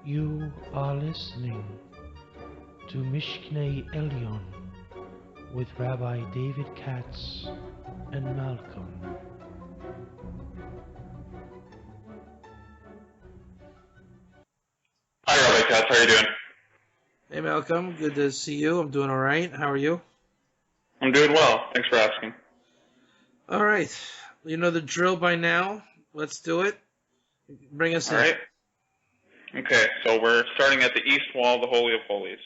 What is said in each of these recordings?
You are listening to Mishknei Elyon with Rabbi David Katz and Malcolm. Hi, Rabbi Katz. How are you doing? Hey, Malcolm. Good to see you. I'm doing all right. How are you? I'm doing well. Thanks for asking. All right. You know the drill by now. Let's do it. Bring us in. All right. Okay, so we're starting at the east wall of the Holy of Holies.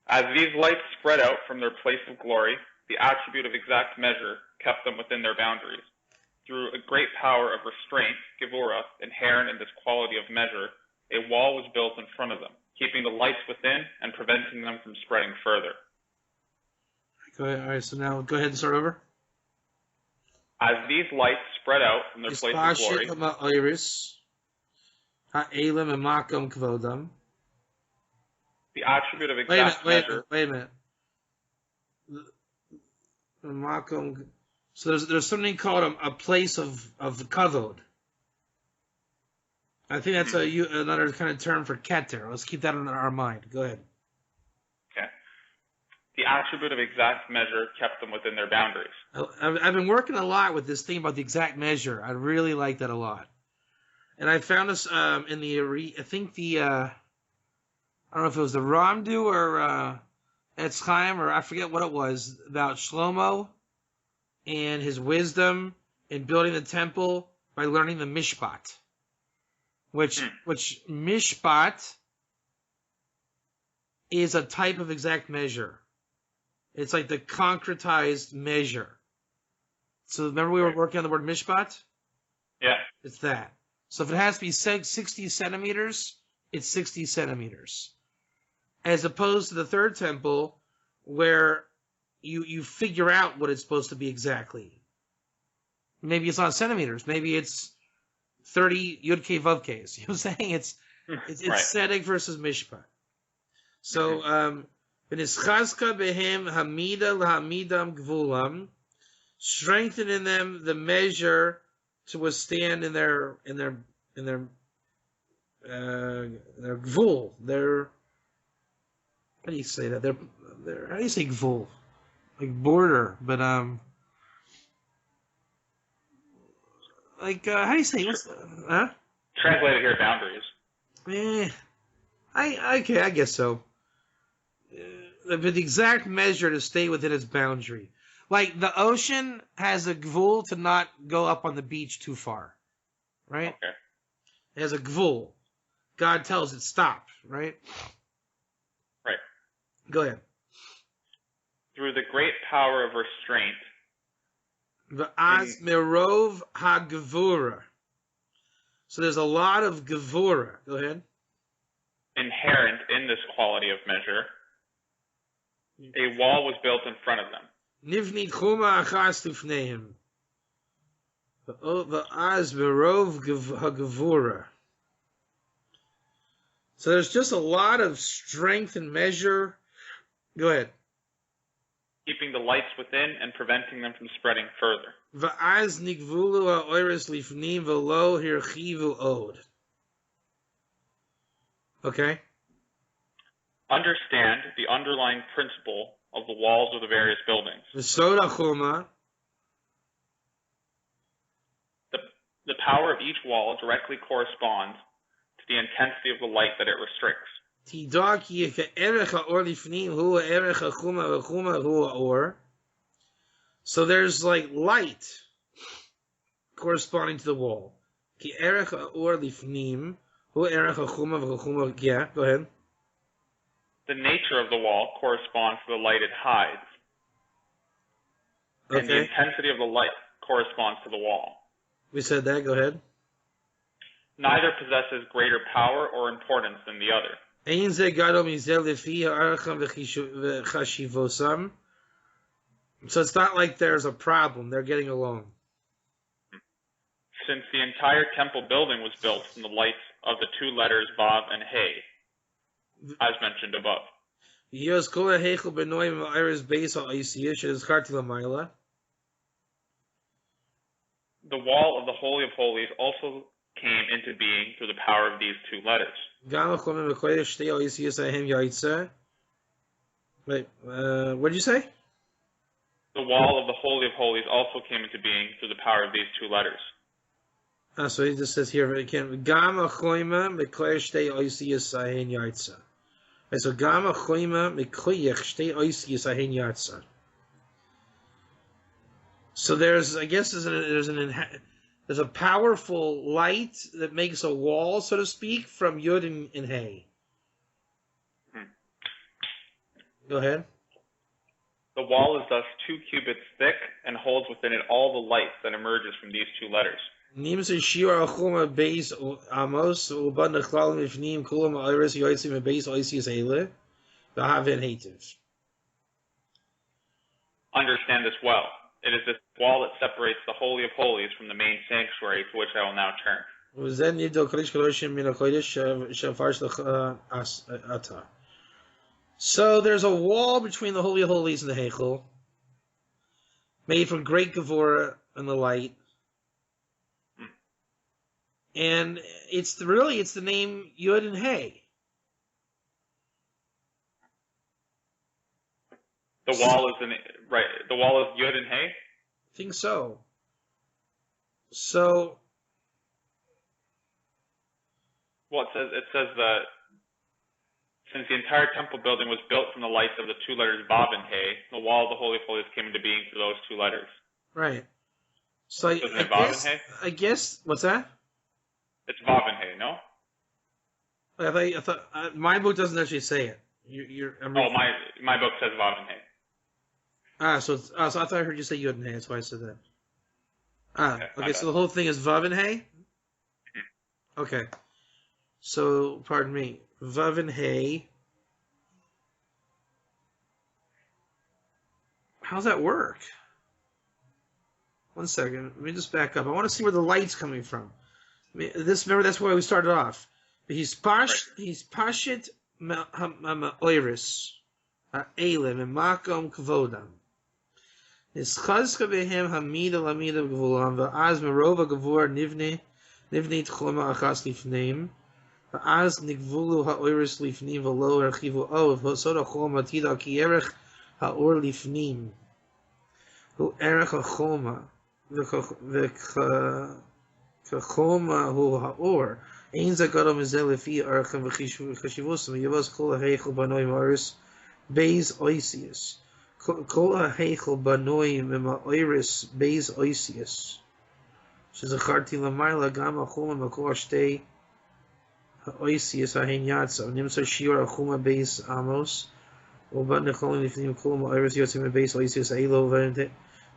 As these lights spread out from their place of glory, the attribute of exact measure kept them within their boundaries. Through a great power of restraint, Gevurah, inherent in this quality of measure, a wall was built in front of them, keeping the lights within and preventing them from spreading further. Go ahead. All right. So now go ahead and start over. As these lights spread out from their place of glory, the attribute of exact measure. Wait a minute. So there's something called a place of kavod. I think that's another kind of term for keter. Let's keep that in our mind. Go ahead. Okay. The attribute of exact measure kept them within their boundaries. I've been working a lot with this thing about the exact measure. I really like that a lot. And I found this in the, I think the, I don't know if it was the Ramdu or Etz Chaim, or I forget what it was, about Shlomo and his wisdom in building the temple by learning the Mishpat. Which Mishpat is a type of exact measure. It's like the concretized measure. So remember we were working on the word Mishpat? Yeah. It's that. So if it has to be 60 centimeters, it's 60 centimeters. As opposed to the third temple, where you figure out what it's supposed to be exactly. Maybe it's not centimeters. Maybe it's 30 Yud Kei Vav Keis. You know what I'm saying? It's right. Tzedek versus Mishpat. So, V'nischazka behem hamida lahamidam gvulam, strengthen in them the measure to withstand in their gvul, their, how do you say that? Their how do you say gvul? Like border, but like how do you say? What's Translated here, boundaries. I guess so. But the exact measure to stay within its boundary. Like the ocean has a gvul to not go up on the beach too far, right? Okay. It has a gvul. God tells it stop, right? Right. Go ahead. Through the great power of restraint. V'az merov ha-gevura. So there's a lot of gevura. Go ahead. Inherent in this quality of measure, a wall was built in front of them. Nivnit chuma achas lifneim. V'az merov ha-gevura. So there's just a lot of strength and measure. Go ahead. Keeping the lights within and preventing them from spreading further. V'az nikvulu ha'oires lifnim v'lo hirchivu od. Okay? Understand the underlying principle of the walls of the various buildings. V'soda chuma. The power of each wall directly corresponds to the intensity of the light that it restricts. Tidak yika erech ha'or lifnim hu erech ha'chuma v'chuma hu ha'or. So there's like light corresponding to the wall. Ki erech ha'or lifnim hu erech ha'chuma v'chuma. Yeah, go ahead. The nature of the wall corresponds to the light it hides. Okay. And the intensity of the light corresponds to the wall. We said that, go ahead. Neither possesses greater power or importance than the other. So it's not like there's a problem. They're getting along. Since the entire temple building was built from the lights of the two letters Vav and He, as mentioned above. The wall of the Holy of Holies also came into being through the power of these two letters. Wait, what did you say? The wall of the Holy of Holies also came into being through the power of these two letters. So he just says here again, Gama Choima Mikleich Shtei Oisius Ahen Yartza. So Gama Choima Mikleich Shtei Oisius Ahen Yartza. So there's a powerful light that makes a wall, so to speak, from Yud and Hey. Go ahead. The wall is thus 2 cubits thick and holds within it all the light that emerges from these two letters. Nimsa Shir Achuma Beis Amos Ubad Nechlal Mifnim Kulam Iris Yoitzim Beis Oisius Eile Vahaven Hativ. Understand this well. It is this wall that separates the Holy of Holies from the main sanctuary, to which I will now turn. So there's a wall between the Holy of Holies and the Heichel, made from great Gevurah and the light. And it's the name Yud and Hey. The wall is the wall is Yud and Hey? I think so. So, well, it says that since the entire temple building was built from the lights of the two letters Vav and Hey, the wall of the Holy of Holies came into being through those two letters. Right. So Isn't it Vav and Hey? I guess, what's that? It's Vav and Hey, no? I thought my book doesn't actually say it. My book says Vav and Hey. So I thought I heard you say Yud and Hey. That's why I said that. Okay. So the whole thing is Vav and Hey. Okay. So pardon me, Vav and Hey. How's that work? One second. Let me just back up. I want to see where the light's coming from. Remember, that's why we started off. He's pashit ma'oiris ha'elim makom kvodam. Nischazka behem hamida lamida gvulam va'az merova gavur nivne tchoma achas lifneim va'az nigvulu ha'oiris lifneim v'lo erchivu ov v'sod ha'choma tida ki erech ha'or lifneim hu erech ha'choma v'choma hu ha'or ein zagadol mizel lefi archem v'chashivusam yavos kol ha'heichel banoi ma'oris beis oisius Kol ha'heichel banoi mima'oiris beis oisius shezacharti lamayla gam ha'chuma makol shtei ha'oisius ha'hen yatsa nimsa shiur ha'chuma beis amos u'bat necholim lifnim kol ma'oiris yotzim beis oisius ha'ilo v'ente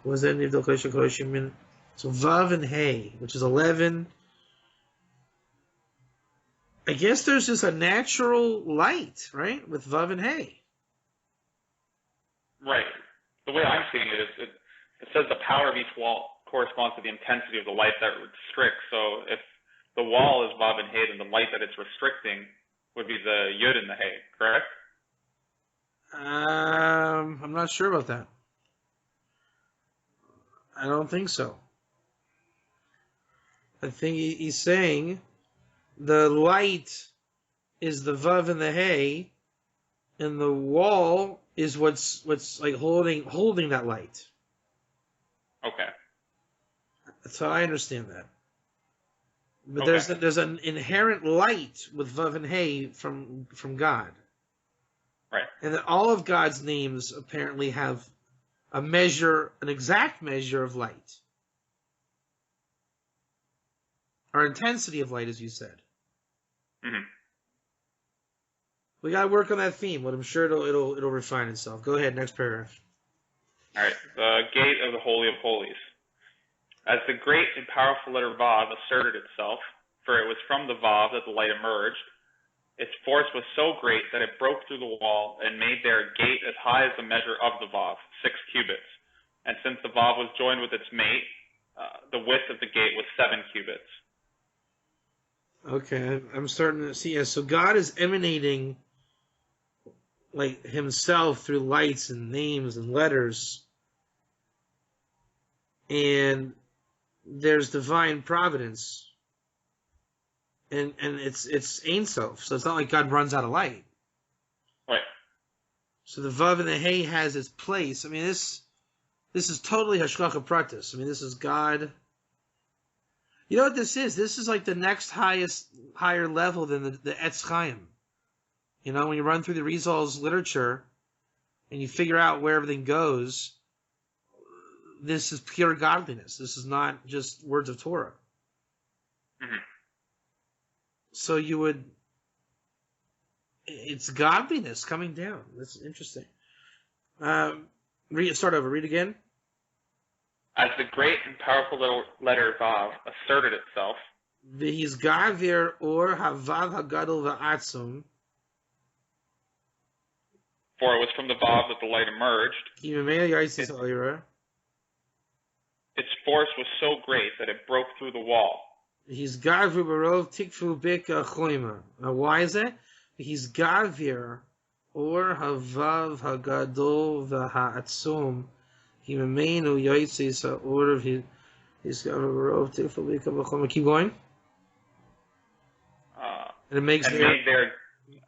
was then nivdol kodesh ha'kodeshim min. So Vav and Hey, which is 11. I guess there's just a natural light, right, with Vav and Hey. Right. The way I'm seeing it is it says the power of each wall corresponds to the intensity of the light that it restricts. So if the wall is Vav and Hey, then the light that it's restricting would be the Yud and the Hey, correct? I'm not sure about that. I don't think so. I think he's saying the light is the Vav and the Hey, and the wall is what's like holding that light. Okay. So I understand that. But there's an inherent light with Vav and Hey from God. Right. And that all of God's names apparently have an exact measure of light. Or intensity of light, as you said. Mm-hmm. We got to work on that theme, but I'm sure it'll refine itself. Go ahead, next paragraph. All right. The gate of the Holy of Holies. As the great and powerful letter Vav asserted itself, for it was from the Vav that the light emerged, its force was so great that it broke through the wall and made there a gate as high as the measure of the Vav, 6 cubits. And since the Vav was joined with its mate, the width of the gate was 7 cubits. Okay, I'm starting to see. Yeah, so God is emanating like himself through lights and names and letters. And there's divine providence and it's Ein Sof, so it's not like God runs out of light. Right. So the Vav and the Hey has its place. I mean, this is totally Hashgacha Pratis. I mean, this is God. You know what this is? This is like the next higher level than the Etz Chaim. You know, when you run through the Rizal's literature and you figure out where everything goes, this is pure godliness. This is not just words of Torah. Mm-hmm. So it's godliness coming down. That's interesting. Start over. Read again. As the great and powerful little letter Vav asserted itself, V'his gavir or havav hagadol va'atzum. for it was from the Vav that the light emerged. Its force was so great that it broke through the wall. He's gavir barov tikfu beka choima. Now, why is it? He's gavir or havav hagadol va'atzum. Keep going. And it makes and made there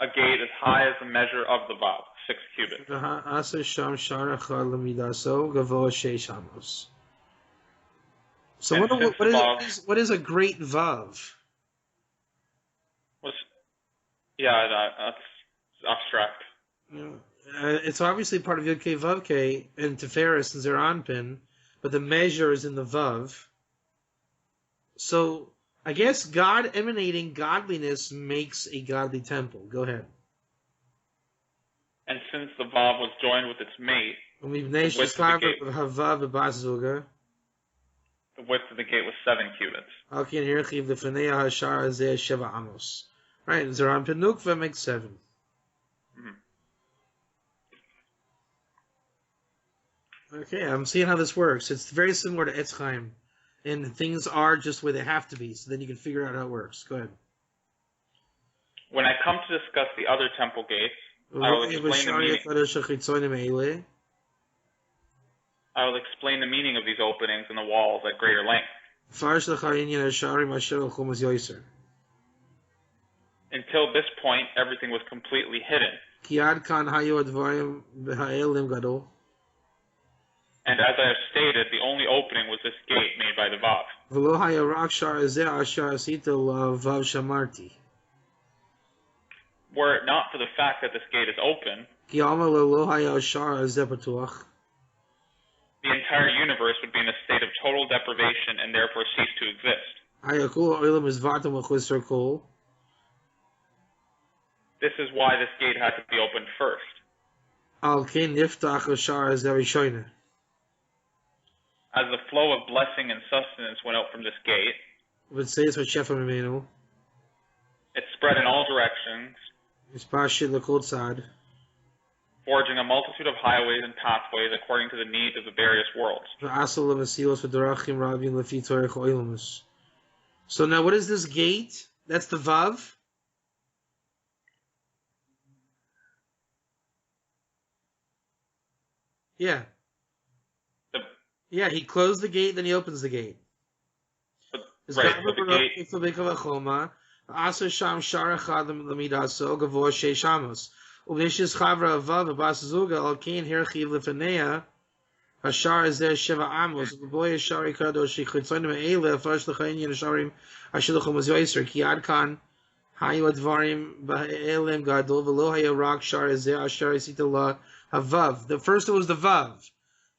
a gate as high as the measure of the Vav, 6 cubits. So what is a great Vav? That's abstract. It's obviously part of Yud Kei Vav Kei and Tiferes and Zeranpin, but the measure is in the Vav. So I guess God emanating godliness makes a godly temple. Go ahead. And since the Vav was joined with its mate, the width of the gate was 7 cubits. Right, Zeranpin Nukva makes 7. Mm-hmm. Okay, I'm seeing how this works. It's very similar to Etz Chaim, and things are just where they have to be, so then you can figure out how it works. Go ahead. When I come to discuss the other temple gates, I will explain the meaning of these openings in the walls at greater length. Until this point, everything was completely hidden. And as I have stated, the only opening was this gate made by the Vav. Were it not for the fact that this gate is open, the entire universe would be in a state of total deprivation and therefore cease to exist. This is why this gate had to be opened first. As the flow of blessing and sustenance went out from this gate, it spread in all directions, forging a multitude of highways and pathways according to the needs of the various worlds. So now what is this gate? That's the Vav? Yeah. Yeah, he closed the gate, then he opens the gate. Right, but the gate... Hashar is there Sheva Amos. The boy is Shari Kadosh Chitzonim Eile. First the Chayin Yisharim Ashiluchum was Yoiser. Kiad Kan Hayu Advarim Ba'elim Gadol V'lo Haya Rak Shar is there Ashar Isitala Havav. The first was the Vav.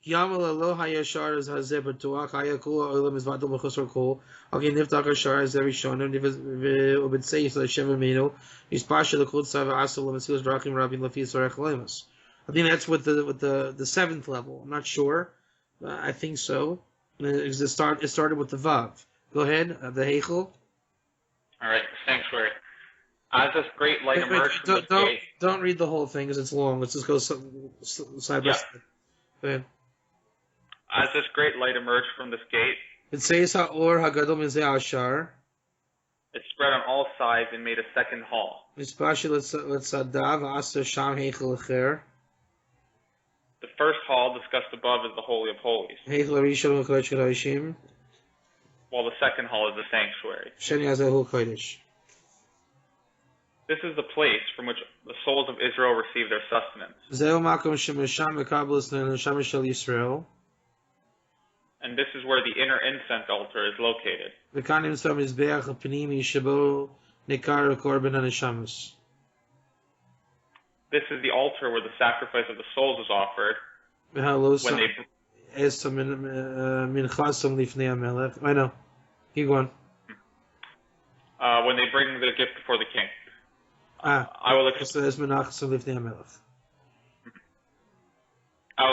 Yamal Lo Haya Shar is Hazeh Batuach Haya Kula Olam is Vatal B'Chosor Kol. Okay, Niftach Shar is there Rishonim. Ubed Seis La Sheva Mino. Yispasha the Kut Sava Asal Masilas Drachim Rabin Lafi Sorech Lemus. I think that's with the 7th level. I'm not sure. I think so. It started with the Vav. Go ahead, the Heichel. All right, sanctuary. As this great light emerged from the gate... Don't read the whole thing because it's long. Let's just go side by side. Go ahead. As this great light emerged from this gate... It says Ha'or Hagadol Mizeh Ashar. It spread on all sides and made a second hall. Mispashi Letzadav Aser Sham Heichel Acher. The first hall discussed above is the Holy of Holies, while the second hall is the sanctuary. This is the place from which the souls of Israel receive their sustenance. זהו מקום שמשם מקבלת הנשמה של ישראל. And this is where the inner incense altar is located. וכאן נמצא מזבח הפנימי שבו ניכר קורבן הנשמות. This is the altar where the sacrifice of the souls is offered when they... I know. Keep going. When they bring the gift before the king. I will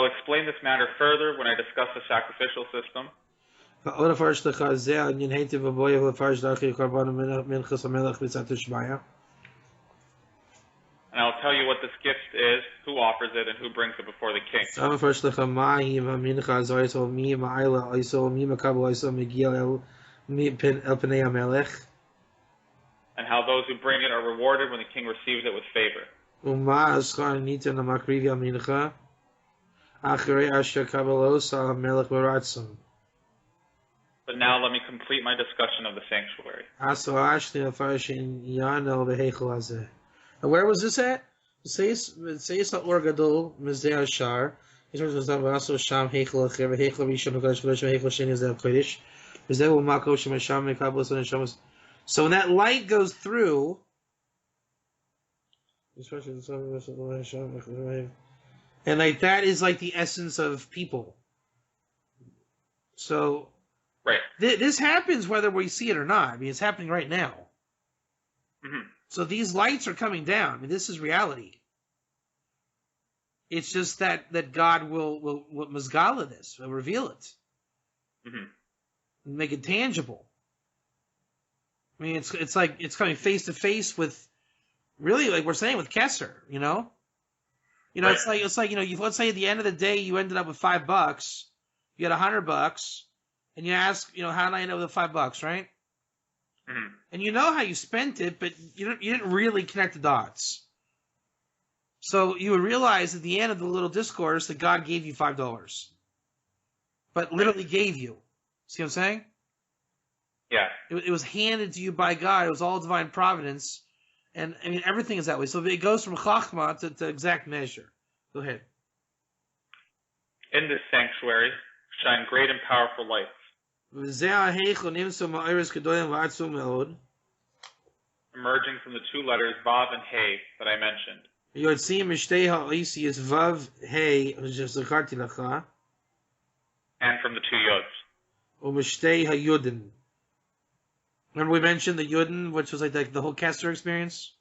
explain this matter further when I discuss the sacrificial system. And I'll tell you what this gift is, who offers it, and who brings it before the king. And how those who bring it are rewarded when the king receives it with favor. But now let me complete my discussion of the sanctuary. And where was this at? Seis Or Gadol Mizeh Ashar. So when that light goes through, and like that is like the essence of people. So right. This happens whether we see it or not. I mean, it's happening right now. Mm-hmm. So these lights are coming down. I mean, this is reality. It's just that God will mazgala this, will reveal it, mm-hmm. and make it tangible. I mean, it's like it's coming face to face with, really, like we're saying with Kesser, you know. Right. It's like let's say at the end of the day you ended up with $5, you had $100, and you ask, how did I end up with $5, right? Mm-hmm. And you know how you spent it, but you didn't really connect the dots. So you would realize at the end of the little discourse that God gave you $5, but literally gave you. See what I'm saying? Yeah. It was handed to you by God. It was all divine providence, and I mean everything is that way. So it goes from chachma to exact measure. Go ahead. In this sanctuary shine great and powerful lights. Emerging from the two letters Vav and Hey that I mentioned. And from the two Yods. Remember we mentioned the Yudin, which was like the whole Kester experience?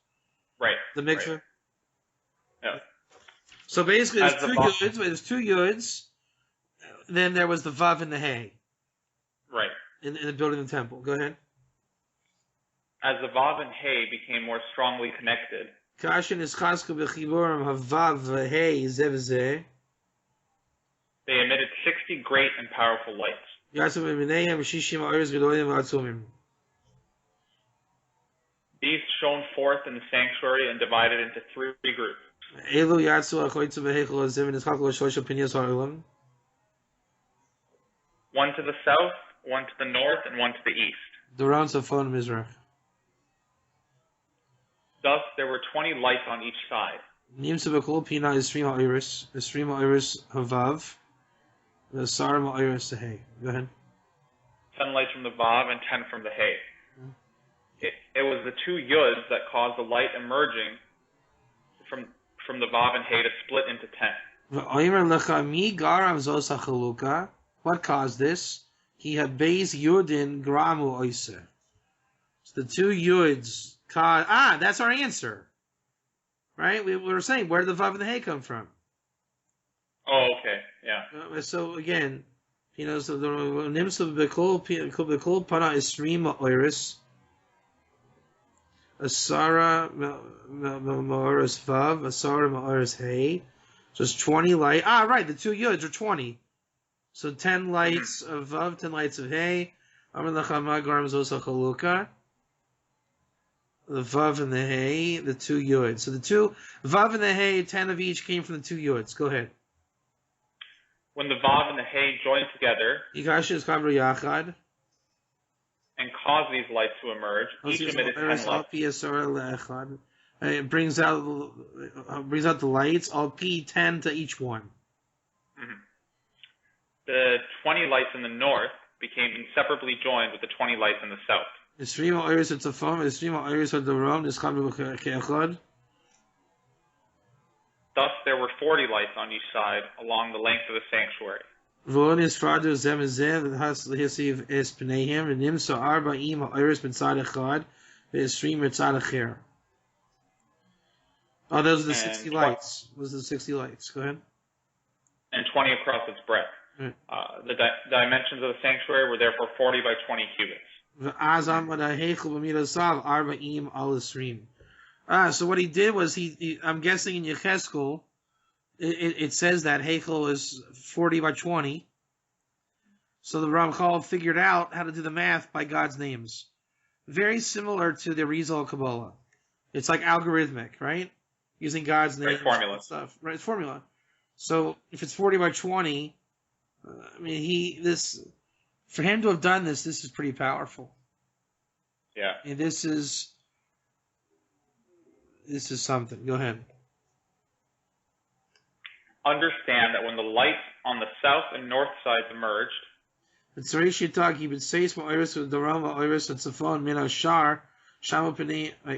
Right. The mikveh? Right. Yeah. So basically there's two Yuds, then there was the Vav and the Hey. Right. In the building of the temple. Go ahead. As the Vav and Hey became more strongly connected, they emitted 60 great and powerful lights. These shone forth in the sanctuary and divided into three groups. One to the south, one to the north, and one to the east. Thus, there were 20 lights on each side. Go ahead. 10 lights from the Vav and 10 from the Hey. It was the two Yuds that caused the light emerging from the Vav and Hey to split into 10. What caused this? He had base Yudin Gramu Oiser. So the two Yuds caused. That's our answer. Right? We were saying, where did the Vav and the Hey come from? Oh, okay. Yeah. So again, so the Nimsa Bekol Pana Isrima Oiris. Asara Ma'oris Vav, Asara Ma'oris Hey. So it's 20 light. Right, the two Yuds are 20. So 10 lights of Vav, 10 lights of Hey. Amar Lachama Garam Zosa Chaluka. The Vav and the Hey, the two Yuds. So the two Vav and the Hey, 10 of each came from the two Yuds. Go ahead. When the Vav and the Hey joined together and caused these lights to emerge, each emitted 10 lights. It brings out the lights. I'll P 10 to each one. Mm-hmm. The 20 lights in the north became inseparably joined with the 20 lights in the south. Thus, there were 40 lights on each side along the length of the sanctuary. Oh, those are the 60 lights. Those are the 60 lights. Go ahead. And 20 across its breadth. Right. The dimensions of the sanctuary were therefore 40 by 20 cubits. So what he did was I'm guessing in Yechezkel, it says that Heichel is 40 by 20. So the Ramchal figured out how to do the math by God's names. Very similar to the Arizal Kabbalah. It's like algorithmic, right? Using God's names formula and stuff. Right, it's formula. So if it's 40 by 20, I mean, for him to have done this is pretty powerful. Yeah. And this is something. Go ahead. Understand that when the lights on the south and north sides emerged, wait,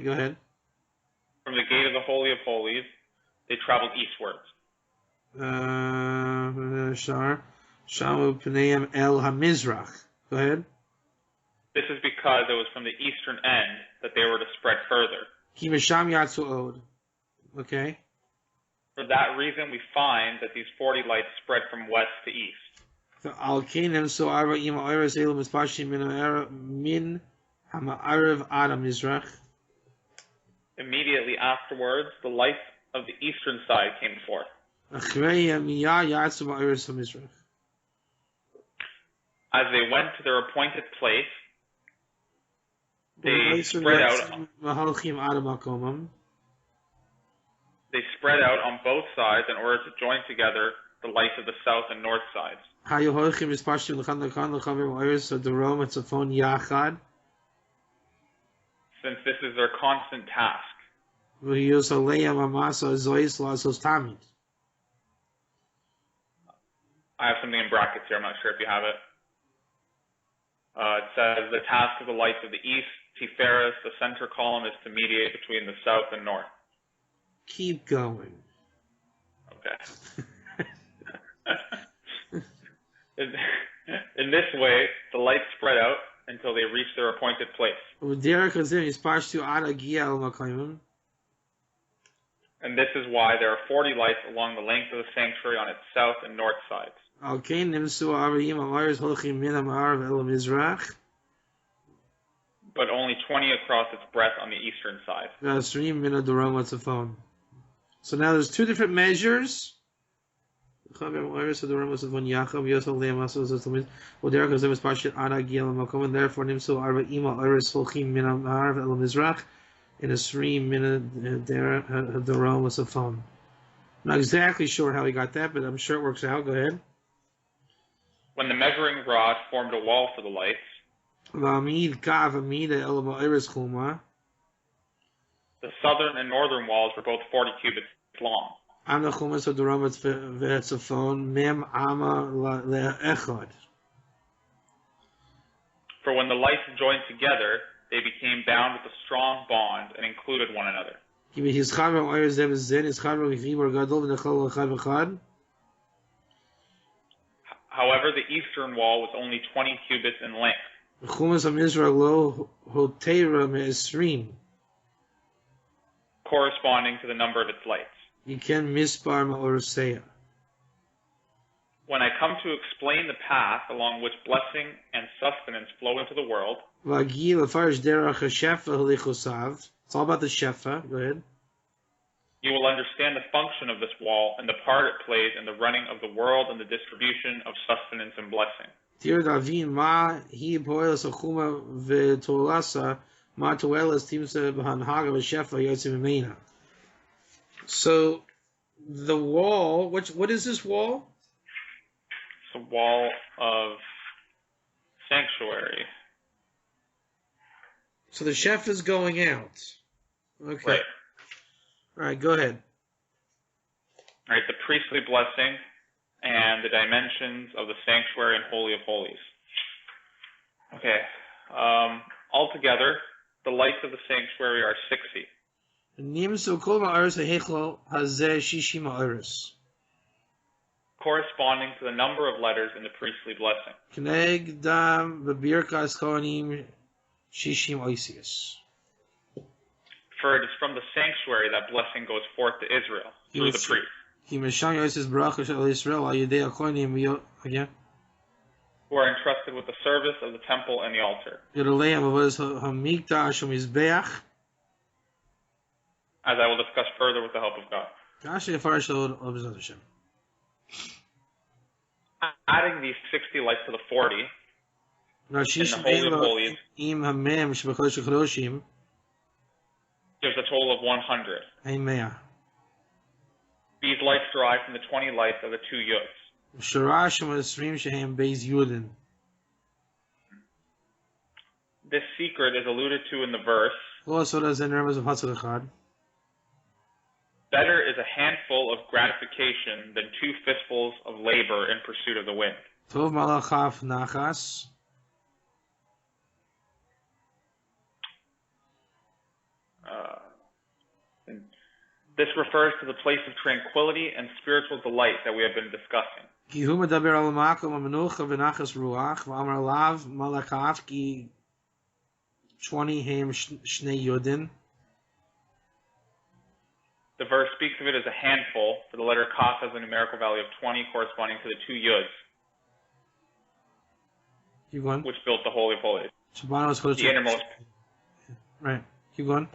go ahead. From the gate of the Holy of Holies, they traveled eastwards. El Hamizrach. Go ahead. This is because it was from the eastern end that they were to spread further. Okay. For that reason, we find that these 40 lights spread from west to east. Immediately afterwards, the lights of the eastern side came forth. As they went to their appointed place, they spread out on both sides in order to join together the lights of the south and north sides. Since this is their constant task. I have something in brackets here. I'm not sure if you have it. It says the task of the lights of the east, Tiferes, the center column, is to mediate between the south and north. Keep going. Okay. In this way, the lights spread out until they reach their appointed place. And this is why there are 40 lights along the length of the sanctuary on its south and north sides. But only 20 across its breadth on the eastern side. So now there's two different measures. And therefore, in a stream not exactly sure how he got that, but I'm sure it works out. Go ahead. When the measuring rod formed a wall for the lights, the southern and northern walls were both 40 cubits long. For when the lights joined together, they became bound with a strong bond and included one another. However, the eastern wall was only 20 cubits in length. Corresponding to the number of its lights. When I come to explain the path along which blessing and sustenance flow into the world, it's all about the shefa. Go ahead. You will understand the function of this wall and the part it plays in the running of the world and the distribution of sustenance and blessing. So the wall, what is this wall? It's a wall of sanctuary. So the chef is going out. Okay. Right. All right, go ahead. All right, the priestly blessing and the dimensions of the sanctuary and Holy of Holies. Okay. Altogether, the lights of the sanctuary are 60. Nimsu kol ma'aris ha'hechel hazeh shishim ma'aris. Corresponding to the number of letters in the priestly blessing. Kneg dam b'birkas kohanim shishim oisius. For it is from the sanctuary that blessing goes forth to Israel through the priest. Ki mesham yoisis bracha shel Yisrael al yedei kohanim again. Who are entrusted with the service of the temple and the altar. Yodaleim avodas hamikdash u'mizbeach. As I will discuss further with the help of God. Adding these 60 lights to the 40 in the Holy of Holies gives a total of 100. These lights derive from the 20 lights of the two yuds. This secret is alluded to in the verse. Better is a handful of gratification than 2 fistfuls of labor in pursuit of the wind. This refers to the place of tranquility and spiritual delight that we have been discussing. The verse speaks of it as a handful, for the letter Kaf has a numerical value of 20 corresponding to the 2 yuds, which built the Holy of Holies. The innermost. Right. Keep going.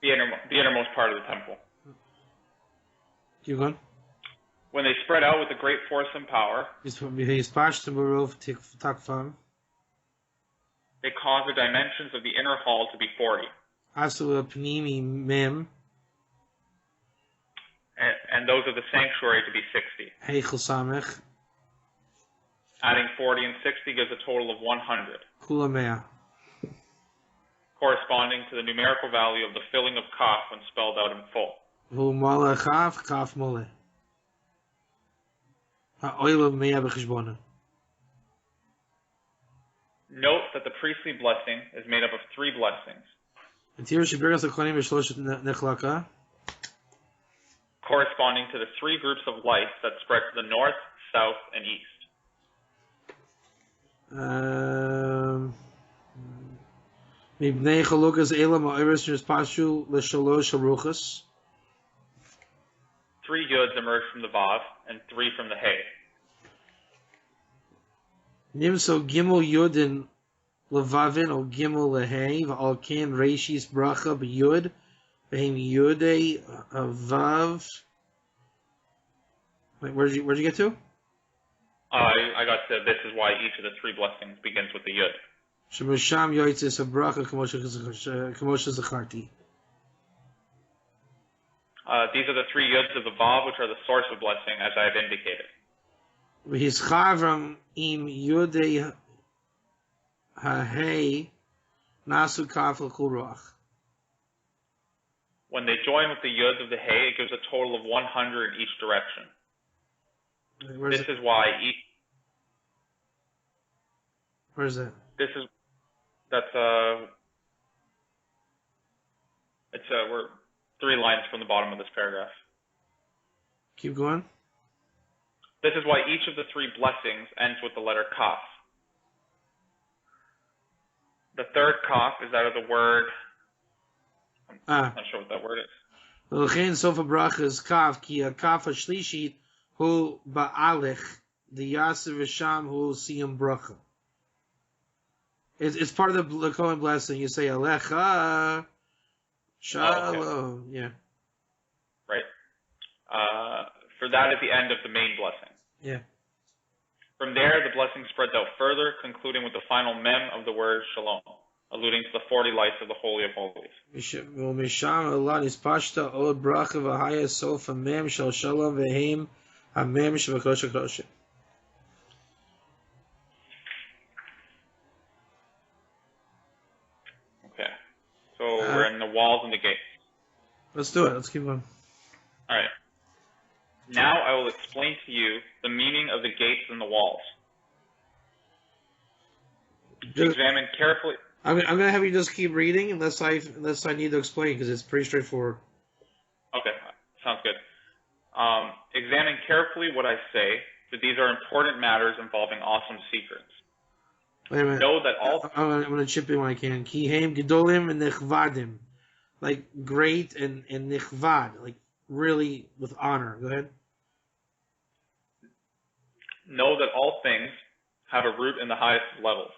The innermost part of the temple. Keep going. When they spread out with a great force and power, they caused the dimensions of the inner hall to be 40. And those of the sanctuary to be 60. Adding 40 and 60 gives a total of 100. Corresponding to the numerical value of the filling of Kaf when spelled out in full. Note that the priestly blessing is made up of 3 blessings. Corresponding to the 3 groups of lights that spread to the north, south, and east. 3 yuds emerge from the Vav and 3 from the Hay. Nimso gimel yudin levavin o gimel lehei v'al ken reishis bracha b'yud v'hem yudei vav. Wait, where'd you get to? I got to, this is why each of the 3 blessings begins with the yud. Shemasham yoitzis bracha k'moshe zacharti. These are the 3 yuds of the Vav, which are the source of blessing, as I have indicated. V'hischavram im yudei ha'hei nasu kaf l'kul. When they join with the yuds of the Hay, it gives a total of 100 in each direction. This is why each. Where's that? We're 3 lines from the bottom of this paragraph. Keep going. This is why each of the 3 blessings ends with the letter Kaf. The third Kaf is out of the word. I'm not sure what that word is. L'chein sofa bracha is kaf ki a kaf hashlishit hu ba'alech the yasev v'sham hu siyam bracha. It's part of the Kohen blessing. You say alecha shalom. Oh, okay. Yeah. Right. For that is the end of the main blessing. Yeah. From there, the blessing spreads out further, concluding with the final mem of the word shalom, alluding to the 40 lights of the Holy of Holies. Misham Allah nispashta od bracha v'haya sofa mem shel shalom v'heim hamem shevakosha kosha. Okay. So we're in the walls and the gates. Let's do it. Let's keep going. All right. Now I will explain to you the meaning of the gates and the walls. Examine carefully. I'm gonna have you just keep reading unless I need to explain because it's pretty straightforward. Okay, sounds good. Examine carefully what I say, for these are important matters involving awesome secrets. Wait a minute. Know that all. I'm gonna chip in when I can. Kihem gedolim and nechvadim, like great and nechvad, like really with honor. Go ahead. Know that all things have a root in the highest levels.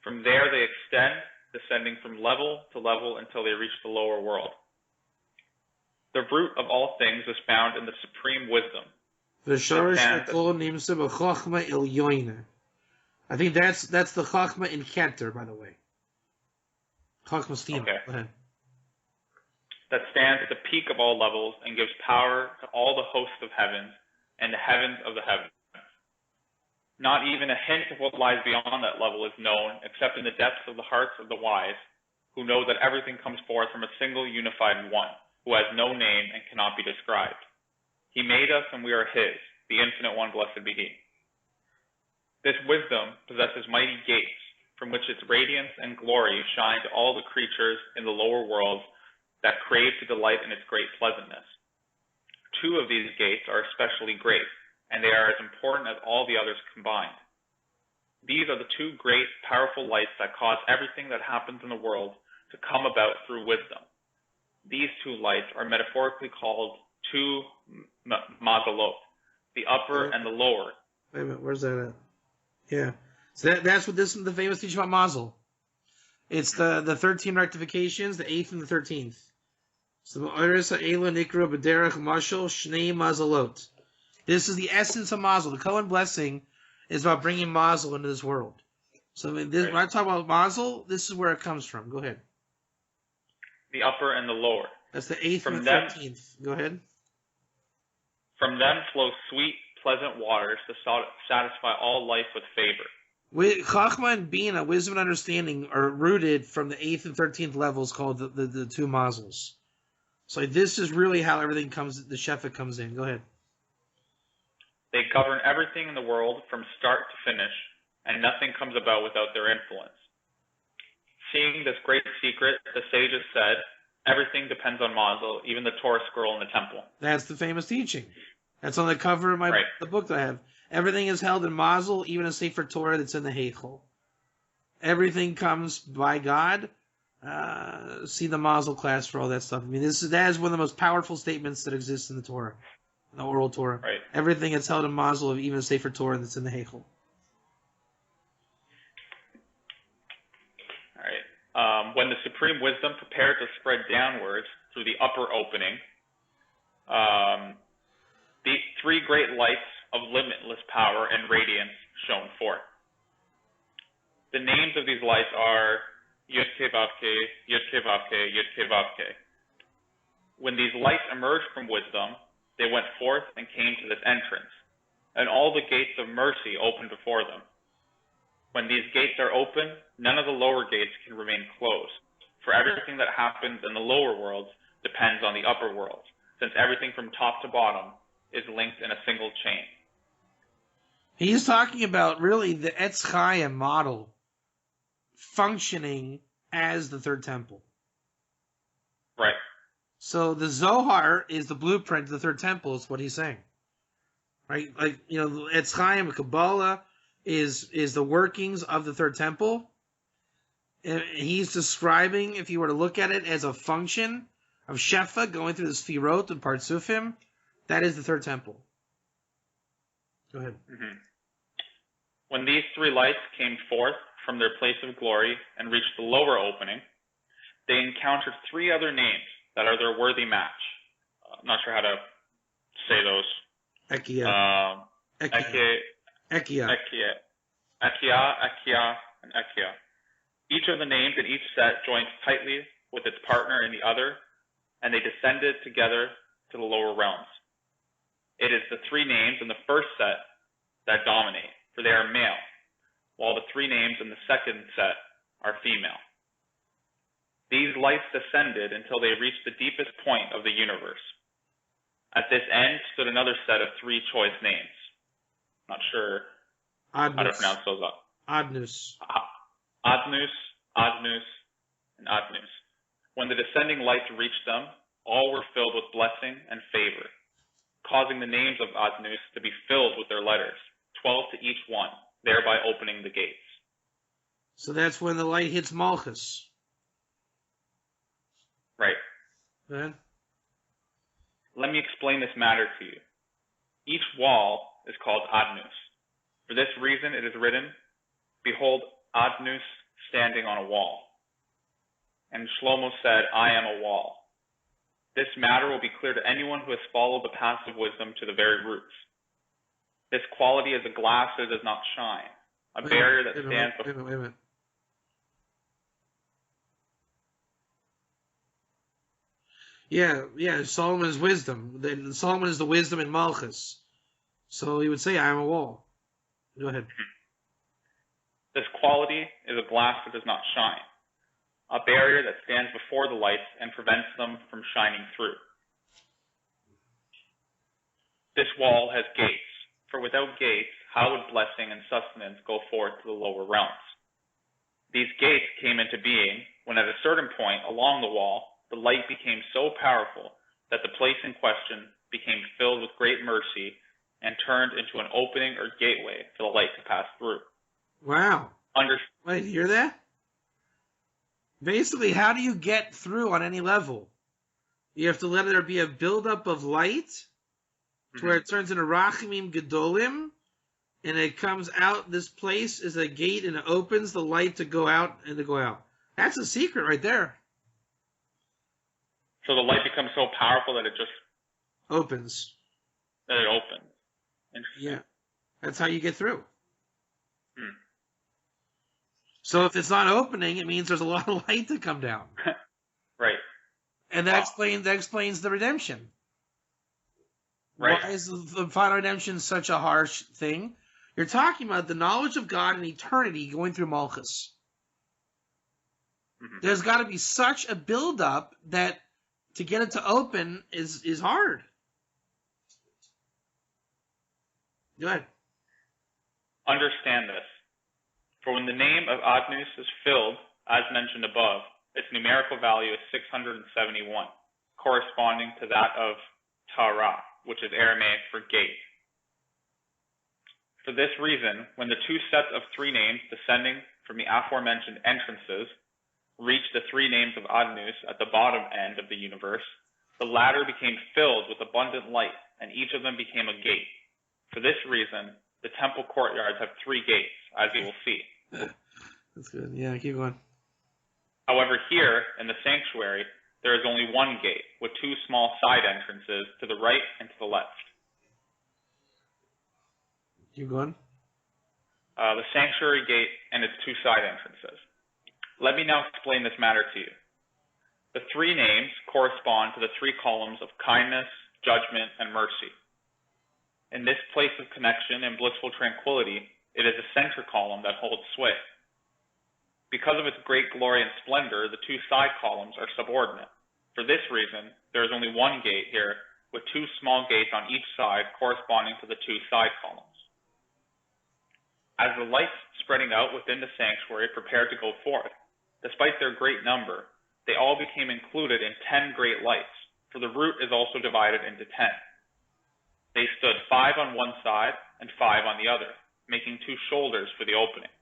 From there they extend, descending from level to level until they reach the lower world. The root of all things is found in the supreme wisdom. I think that's the chachma in Keter, by the way. Chachma Stima. Okay. Go ahead. That stands at the peak of all levels and gives power to all the hosts of heaven and the heavens of the heavens. Not even a hint of what lies beyond that level is known, except in the depths of the hearts of the wise, who know that everything comes forth from a single unified one, who has no name and cannot be described. He made us and we are his, the infinite one, blessed be he. This wisdom possesses mighty gates, from which its radiance and glory shine to all the creatures in the lower worlds that crave to delight in its great pleasantness. 2 of these gates are especially great, and they are as important as all the others combined. These are the 2 great, powerful lights that cause everything that happens in the world to come about through wisdom. These 2 lights are metaphorically called 2 mazalot, the upper and the lower. Wait a minute, where's that at? Yeah. So that's what this is the famous teaching about mazel. It's the 13 rectifications, the 8th and the 13th. So this is the essence of mazel. The Kohen blessing is about bringing mazel into this world. So when I talk about mazel, this is where it comes from. Go ahead. The upper and the lower. That's the 8th and the 13th. Go ahead. From them flow sweet, pleasant waters to satisfy all life with favor. Chachma and Bina, wisdom and understanding, are rooted from the 8th and 13th levels called the 2 mazels. So this is really how everything comes, the Shefa comes in. Go ahead. They govern everything in the world from start to finish, and nothing comes about without their influence. Seeing this great secret, the sages said, everything depends on mazel, even the Torah scroll in the temple. That's the famous teaching. That's on the cover of the book that I have. Everything is held in mazel, even a Sefer Torah that's in the Heichel. Everything comes by God. See the mazel class for all that stuff. I mean, that is one of the most powerful statements that exists in the Torah. The oral Torah. Right. Everything that's held in mazel, even a Sefer Torah that's in the Heichel. All right. When the supreme wisdom prepared to spread downwards through the upper opening, the 3 great lights of limitless power and radiance shone forth. The names of these lights are Yud-Ke Vav-Ke, Yud-Ke Vav-Ke, Yud-Ke Vav-Ke. When these lights emerged from wisdom, they went forth and came to this entrance, and all the gates of mercy opened before them. When these gates are open, none of the lower gates can remain closed, for everything that happens in the lower worlds depends on the upper worlds, since everything from top to bottom is linked in a single chain. He's talking about really the Etz Chaim model functioning as the 3rd temple. Right. So the Zohar is the blueprint of the 3rd temple, is what he's saying. Right? Like, Etz Chaim, Kabbalah is the workings of the 3rd temple. And he's describing, if you were to look at it, as a function of Shefa going through the Sfirot and Partsufim. That is the 3rd temple. Go ahead. Mm-hmm. When these 3 lights came forth from their place of glory and reached the lower opening, they encountered 3 other names that are their worthy match. I'm not sure how to say those. Ekia. Ekia, and Ekia. Each of the names in each set joined tightly with its partner in the other, and they descended together to the lower realms. It is the 3 names in the first set that dominate, for they are male, while the 3 names in the second set are female. These lights descended until they reached the deepest point of the universe. At this end stood another set of 3 choice names. Not sure how to pronounce those up. Adnus. Adnus, Adnus, and Adnus. When the descending lights reached them, all were filled with blessing and favor, causing the names of Adnus to be filled with their letters, 12 to each one, thereby opening the gates. So that's when the light hits Malchus. Right. Then? Let me explain this matter to you. Each wall is called Adnus. For this reason it is written, "Behold, Adnus standing on a wall." And Shlomo said, "I am a wall." This matter will be clear to anyone who has followed the paths of wisdom to the very roots. This quality is a glass that does not shine, a barrier that stands before... Wait a minute. Yeah, Solomon is wisdom. Then Solomon is the wisdom in Malchus. So he would say, I am a wall. Go ahead. This quality is a glass that does not shine, a barrier that stands before the lights and prevents them from shining through. This wall has gates, for without gates, how would blessing and sustenance go forth to the lower realms? These gates came into being when at a certain point along the wall, the light became so powerful that the place in question became filled with great mercy and turned into an opening or gateway for the light to pass through. Wow. Wait, you hear that? Basically, how do you get through on any level? You have to let there be a buildup of light to where it turns into Rachamim Gedolim, and it comes out. This place is a gate, and it opens the light to go out and to go out. That's a secret right there. So the light becomes so powerful that it just opens. That it opens. Yeah, that's how you get through. So if it's not opening, it means there's a lot of light to come down. Right. And that explains the redemption. Right. Why is the final redemption such a harsh thing? You're talking about the knowledge of God in eternity going through Malchus. Mm-hmm. There's got to be such a buildup that to get it to open is hard. Go ahead. Understand this. For when the name of Adnus is filled, as mentioned above, its numerical value is 671, corresponding to that of Tara, which is Aramaic for gate. For this reason, when the 2 sets of 3 names descending from the aforementioned entrances reached the 3 names of Adnus at the bottom end of the universe, the latter became filled with abundant light, and each of them became a gate. For this reason, the temple courtyards have 3 gates, as you will see. That's good. Yeah, keep going. However, here, in the sanctuary, there is only 1 gate, with 2 small side entrances to the right and to the left. Keep going. The sanctuary gate and its 2 side entrances. Let me now explain this matter to you. The 3 names correspond to the 3 columns of kindness, judgment, and mercy. In this place of connection and blissful tranquility, it is the center column that holds sway. Because of its great glory and splendor, the 2 side columns are subordinate. For this reason, there is only 1 gate here, with 2 small gates on each side corresponding to the 2 side columns. As the lights spreading out within the sanctuary prepared to go forth, despite their great number, they all became included in 10 great lights, for the root is also divided into 10. They stood 5 on one side and 5 on the other, making 2 shoulders for the opening,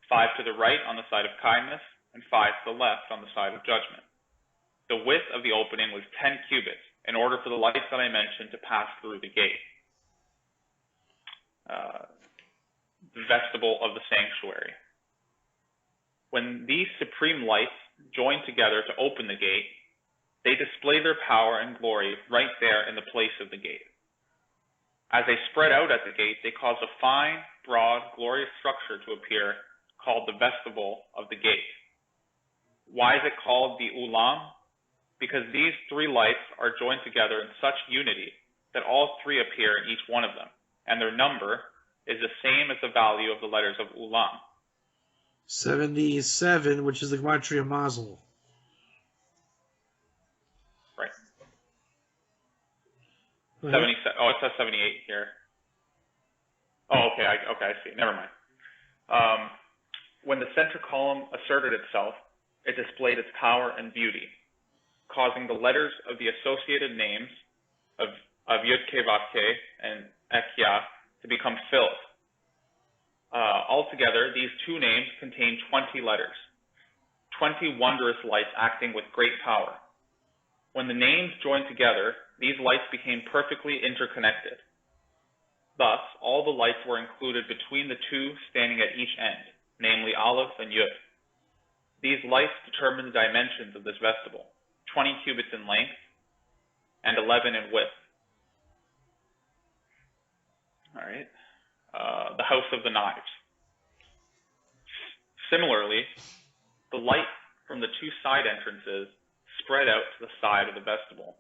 5 to the right on the side of kindness, and 5 to the left on the side of judgment. The width of the opening was 10 cubits, in order for the lights that I mentioned to pass through the gate. The vestibule of the sanctuary. When these supreme lights join together to open the gate, they display their power and glory right there in the place of the gate. As they spread out at the gate, they cause a fine, broad, glorious structure to appear called the vestibule of the gate. Why is it called the Ulam? Because these 3 lights are joined together in such unity that all 3 appear in each one of them, and their number is the same as the value of the letters of Ulam. 77, which is the gematria Mazel. Right. Go ahead. 70. Oh, it says 78 here. Oh, okay. I see. Never mind. When the center column asserted itself, it displayed its power and beauty, causing the letters of the associated names of Yud-Keh-Vav-Keh and Ek-Yah to become filled. Altogether, these two names contain 20 letters, 20 wondrous lights acting with great power. When the names joined together, these lights became perfectly interconnected. Thus, all the lights were included between the two standing at each end, namely Aleph and Yud. These lights determine the dimensions of this vestibule, 20 cubits in length and 11 in width. All right. The House of the Knives. Similarly, the light from the two side entrances spread out to the side of the vestibule,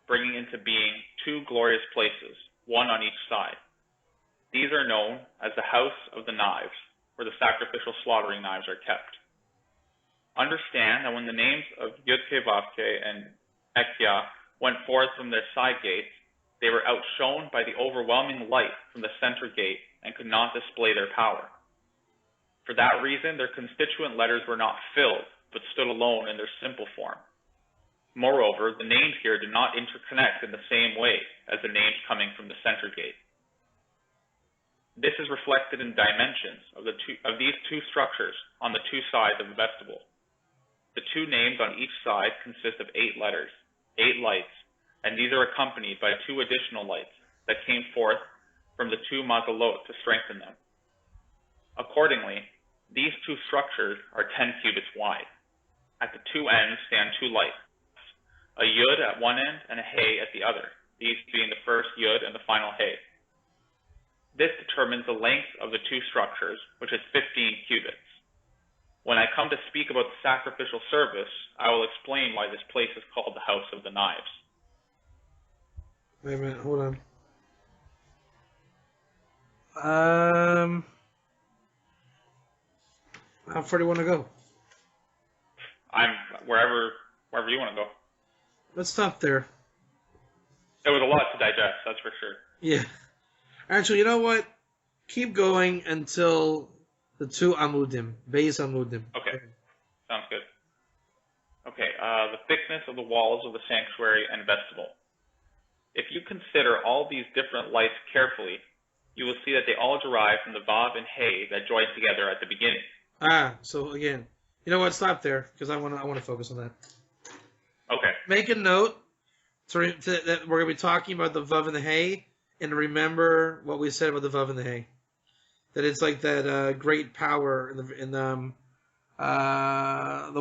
bringing into being two glorious places, one on each side. These are known as the House of the Knives, where the sacrificial slaughtering knives are kept. Understand that when the names of Yud-Keh-Vav-Keh and Ek-Yah went forth from their side gates, they were outshone by the overwhelming light from the center gate and could not display their power. For that reason, their constituent letters were not filled, but stood alone in their simple form. Moreover, the names here do not interconnect in the same way as the names coming from the center gate. This is reflected in dimensions of these two structures on the two sides of the vestibule. The two names on each side consist of 8 letters, 8 lights, and these are accompanied by 2 additional lights that came forth from the 2 mazalot to strengthen them. Accordingly, these 2 structures are 10 cubits wide. At the 2 ends stand 2 lights, a yud at one end and a hey at the other, these being the first yud and the final hey. This determines the length of the 2 structures, which is 15 cubits. When I come to speak about the sacrificial service, I will explain why this place is called the House of the Knives. Wait a minute, hold on. How far do you want to go? I'm wherever you want to go. Let's stop there. It was a lot to digest, that's for sure. Yeah. Actually, you know what? Keep going until the 2 amudim, base amudim. Okay, sounds good. Okay, the thickness of the walls of the sanctuary and vestibule. If you consider all these different lights carefully, you will see that they all derive from the Vav and Hey that joined together at the beginning. So again, you know what? Stop there, because I want to focus on that. Okay. Make a note that we're going to be talking about the Vav and the Hey, and remember what we said about the Vav and the Hey. That it's like that great power in the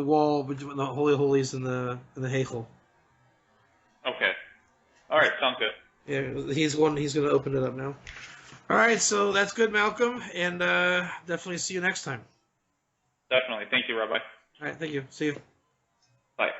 wall between the Holy Holies and the Heichel. Okay. All right, sounds good. Yeah, he's going to open it up now. All right, so that's good, Malcolm, and definitely see you next time. Definitely. Thank you, Rabbi. All right, thank you. See you. Bye.